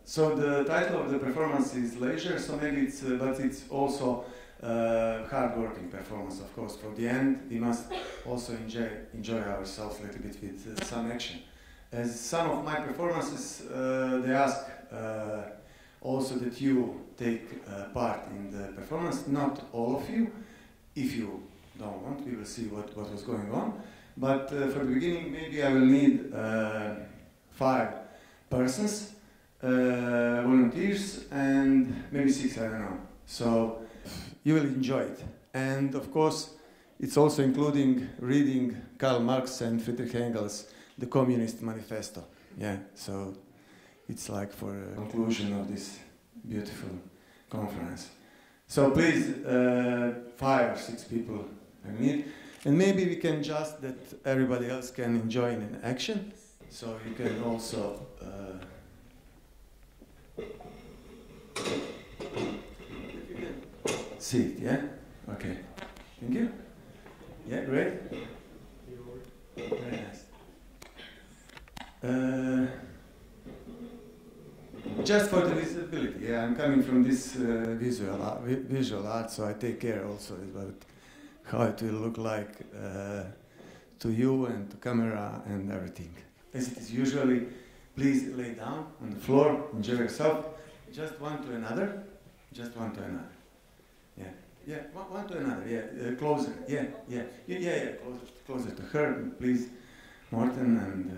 So the title of the performance is leisure, so maybe it's, but it's also hard-working performance, of course. For the end, we must also enjoy ourselves a little bit with some action. As some of my performances, they ask also that you take part in the performance, not all of you. If you don't want, we will see what was going on. But for the beginning, maybe I will need 5 persons, volunteers, and maybe 6, I don't know. So you will enjoy it. And of course, it's also including reading Karl Marx and Friedrich Engels' The Communist Manifesto. Yeah, so it's like for a conclusion of this beautiful conference. So please, 5 or 6 people I need. And maybe we can just that everybody else can enjoy in action. So you can also see it, yeah? Okay. Thank you. Yeah, great. Very nice. Just for the visibility, yeah, I'm coming from this visual art, so I take care also about how it will look like to you and to camera and everything. As it is usually, please lay down on the floor, enjoy yourself, just one to another, just one to another. Yeah, yeah, one to another, yeah, closer, yeah, closer to her, please, Morten, and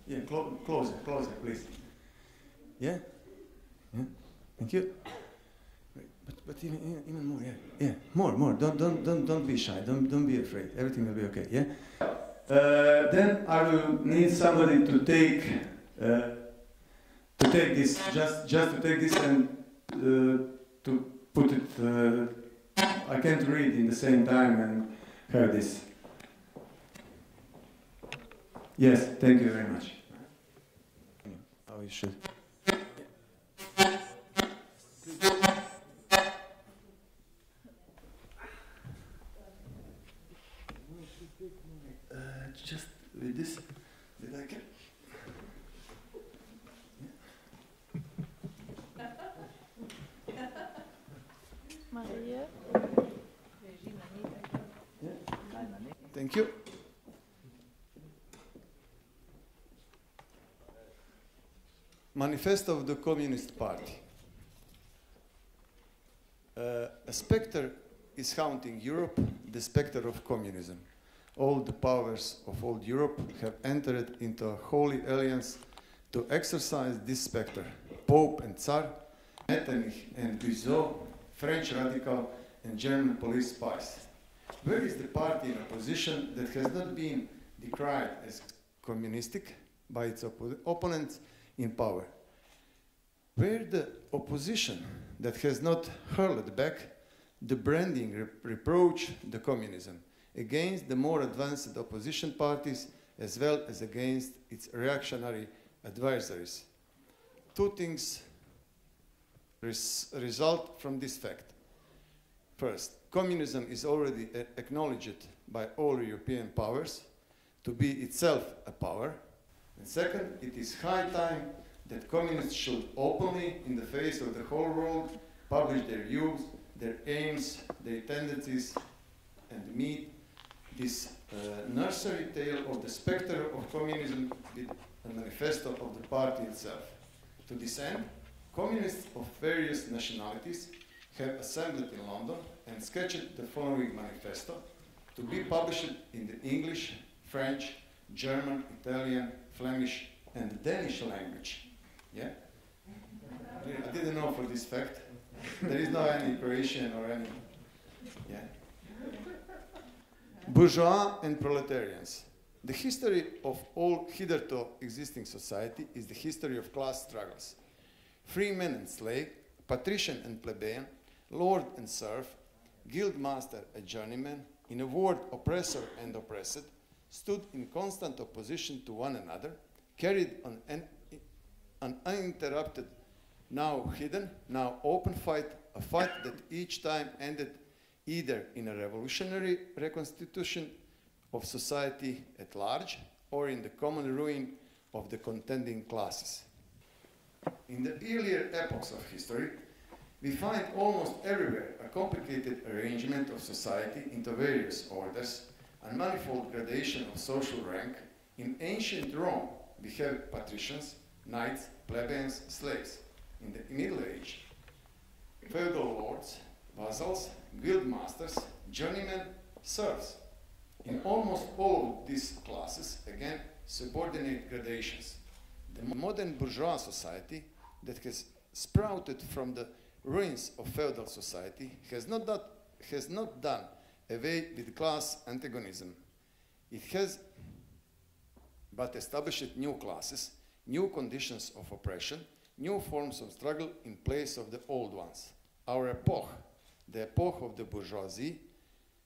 yeah, closer, please. Yeah, yeah, thank you. But even more, yeah, more. Don't be shy. Don't be afraid. Everything will be okay. Yeah. Then I will need somebody to take this, just to take this and to put it. I can't read in the same time and have this. Yes, thank you very much. Oh, you should. Just with this, that I can. Maria. Yeah. Thank you. Manifesto of the Communist Party. A specter is haunting Europe, the specter of communism. All the powers of old Europe have entered into a holy alliance to exercise this specter. Pope and Tsar, Metternich and Guizot, French radical and German police spies. Where is the party in opposition that has not been decried as communistic by its opponents in power? Where the opposition that has not hurled back the branding reproach the communism against the more advanced opposition parties as well as against its reactionary adversaries? 2 things result from this fact. First, communism is already acknowledged by all European powers to be itself a power. And second, it is high time that communists should openly, in the face of the whole world, publish their views, their aims, their tendencies, and meet this nursery tale of the spectre of communism with a manifesto of the party itself. To this end, communists of various nationalities have assembled in London and sketched the following manifesto to be published in the English, French, German, Italian, Flemish, and Danish language. Yeah? I didn't know for this fact. There is no any Croatian or any. Yeah. Bourgeois and proletarians. The history of all hitherto existing society is the history of class struggles. Free man and slave, patrician and plebeian, lord and serf, guild master and journeyman, in a word, oppressor and oppressed, stood in constant opposition to one another, carried on an uninterrupted, now hidden, now open fight, a fight that each time ended either in a revolutionary reconstitution of society at large or in the common ruin of the contending classes. In the earlier epochs of history, we find almost everywhere a complicated arrangement of society into various orders and manifold gradation of social rank. In ancient Rome, we have patricians, knights, plebeians, slaves. In the Middle Age, feudal lords, vassals, guild masters, journeymen, serfs. In almost all of these classes, again, subordinate gradations. The modern bourgeois society that has sprouted from the ruins of feudal society has not done away with class antagonism. It has but established new classes, new conditions of oppression, new forms of struggle in place of the old ones. Our epoch, the epoch of the bourgeoisie,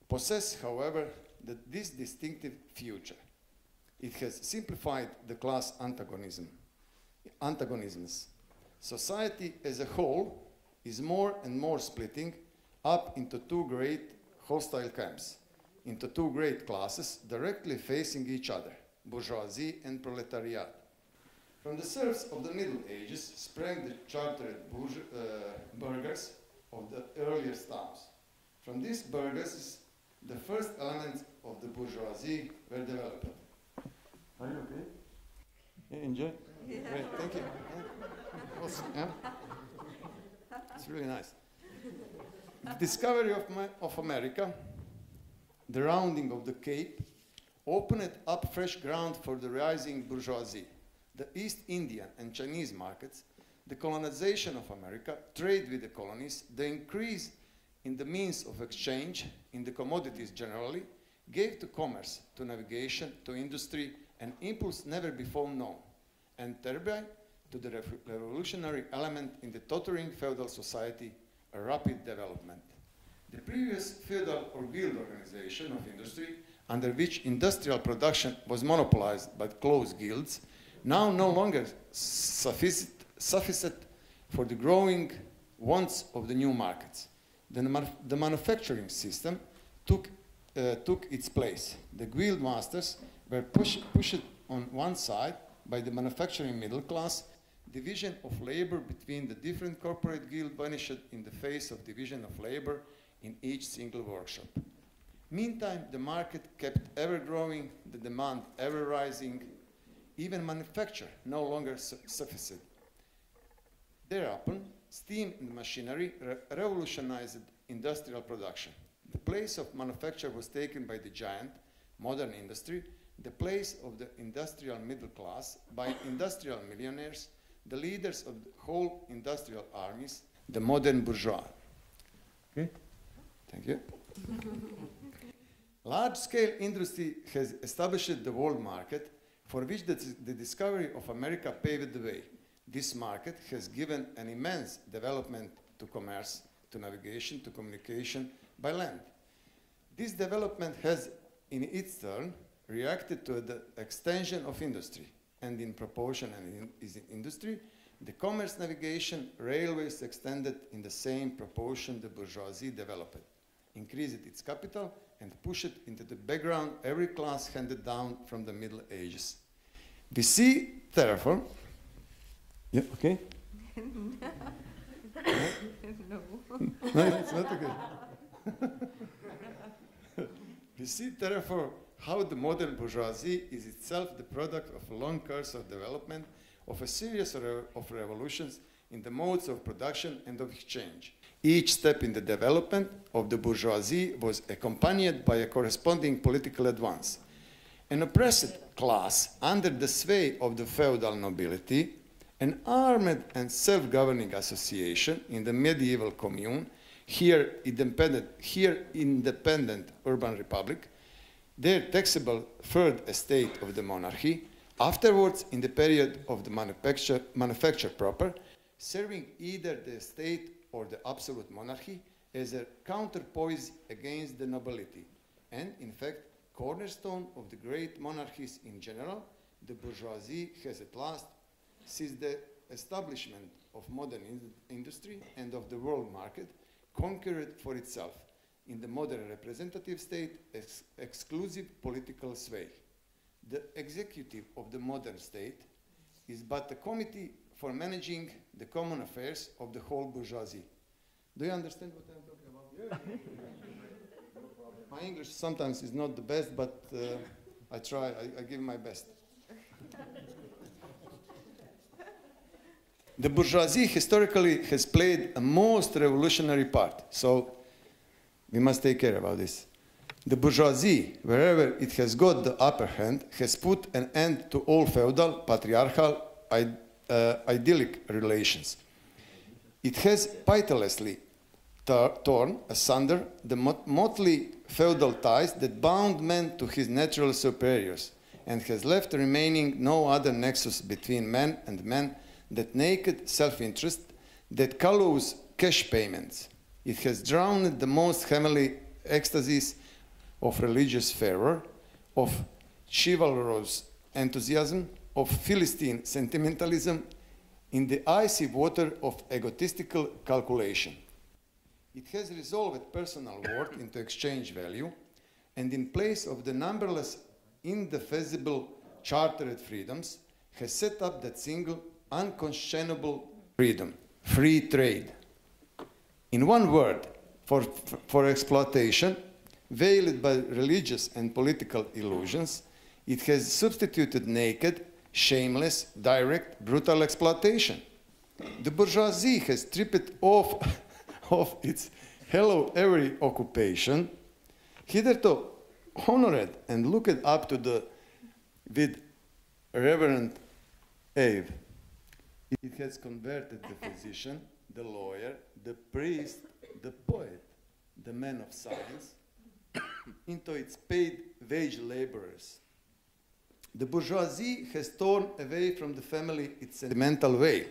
possesses, however, this distinctive feature. It has simplified the class antagonisms. Society as a whole is more and more splitting up into two great hostile camps, into two great classes directly facing each other, bourgeoisie and proletariat. From the serfs of the Middle Ages sprang the chartered burghers of the earliest towns. From these burghers, the first elements of the bourgeoisie were developed. Are you okay? Yeah, enjoy? Yeah. Great, thank you. Yeah. Awesome, yeah? It's really nice. The discovery of America, the rounding of the Cape, opened up fresh ground for the rising bourgeoisie. The East Indian and Chinese markets, the colonization of America, trade with the colonies, the increase in the means of exchange, in the commodities generally, gave to commerce, to navigation, to industry, an impulse never before known, and thereby to the revolutionary element in the tottering feudal society, a rapid development. The previous feudal or guild organization of industry, under which industrial production was monopolized by close guilds, now no longer sufficed for the growing wants of the new markets. The manufacturing system took its place. The guild masters were pushed on one side by the manufacturing middle class. Division of labor between the different corporate guilds vanished in the face of division of labor in each single workshop. Meantime, the market kept ever growing, the demand ever rising, even manufacture no longer sufficed. Thereupon, steam and machinery revolutionized industrial production. The place of manufacture was taken by the giant, modern industry, the place of the industrial middle class by industrial millionaires, the leaders of the whole industrial armies, the modern bourgeois. Okay, thank you. Large-scale industry has established the world market, for which the discovery of America paved the way. This market has given an immense development to commerce, to navigation, to communication by land. This development has, in its turn, reacted to the extension of industry, and in proportion and in industry, the commerce, navigation, railways extended in the same proportion the bourgeoisie developed, increased its capital, and pushed into the background every class handed down from the Middle Ages. We see, therefore, yeah, okay? No. No, it's not okay. We see, therefore, how the modern bourgeoisie is itself the product of a long course of development, of a series of revolutions in the modes of production and of exchange. Each step in the development of the bourgeoisie was accompanied by a corresponding political advance. An oppressed class under the sway of the feudal nobility, an armed and self-governing association in the medieval commune, here independent urban republic, their taxable third estate of the monarchy, afterwards in the period of the manufacture proper, serving either the state or the absolute monarchy as a counterpoise against the nobility, and in fact, cornerstone of the great monarchies in general, the bourgeoisie has at last, since the establishment of modern industry and of the world market, conquered for itself, in the modern representative state, exclusive political sway. The executive of the modern state is but a committee for managing the common affairs of the whole bourgeoisie. Do you understand what I'm talking about? Yeah. My English sometimes is not the best, but I try, I give my best. The bourgeoisie historically has played a most revolutionary part, so we must take care about this. The bourgeoisie, wherever it has got the upper hand, has put an end to all feudal, patriarchal, idyllic relations. It has pitilessly torn asunder the motley feudal ties that bound man to his natural superiors, and has left remaining no other nexus between man and man that naked self-interest that callows cash payments. It has drowned the most heavenly ecstasies of religious fervor, of chivalrous enthusiasm, of Philistine sentimentalism in the icy water of egotistical calculation. It has resolved personal worth into exchange value, and in place of the numberless indefeasible chartered freedoms, has set up that single unquestionable freedom, free trade. In one word, for exploitation, veiled by religious and political illusions, it has substituted naked, shameless, direct, brutal exploitation. The bourgeoisie has stripped off of its hello every occupation, hitherto honored and looked up to with reverent awe. It has converted the physician, the lawyer, the priest, the poet, the man of science, into its paid wage laborers. The bourgeoisie has torn away from the family its sentimental veil,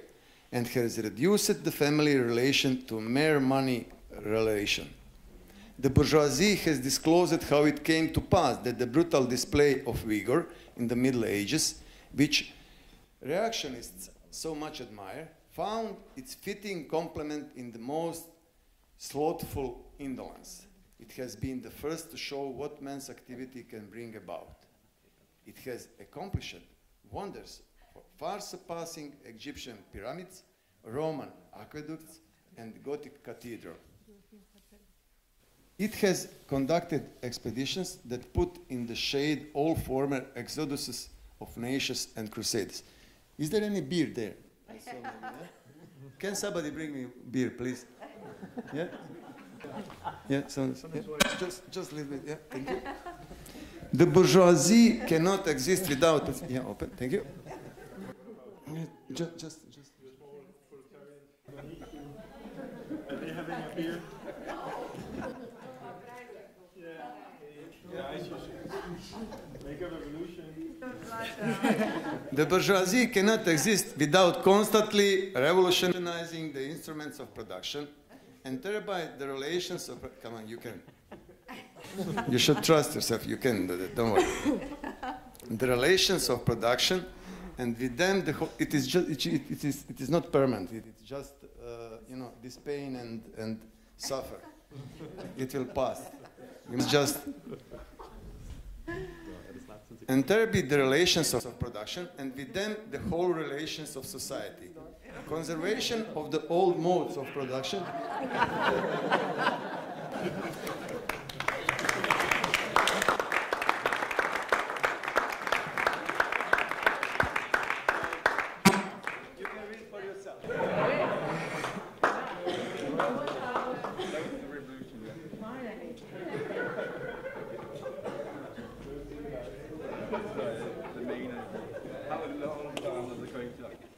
and has reduced the family relation to a mere money relation. The bourgeoisie has disclosed how it came to pass that the brutal display of vigor in the Middle Ages, which reactionists so much admire, found its fitting complement in the most slothful indolence. It has been the first to show what man's activity can bring about. It has accomplished wonders far surpassing Egyptian pyramids, Roman aqueducts, and Gothic cathedral. It has conducted expeditions that put in the shade all former exoduses of nations and crusades. Is there any beer there? Can somebody bring me beer, please? Yeah? Yeah, so, yeah. Just a little bit, yeah, thank you. The bourgeoisie cannot exist without, yeah, open, thank you. Yeah, just. Are you having a beer? Yeah, I should make a revolution. The bourgeoisie cannot exist without constantly revolutionizing the instruments of production and thereby the relations of, come on, you can. You should trust yourself, you can do that, don't worry. The relations of production, and with them, it is not permanent, it's just, you know, this pain and suffer. It will pass. You must just... And there be the relations of production, and with them the whole relations of society. Conservation of the old modes of production. You can read for yourself. The main, how long is it going to?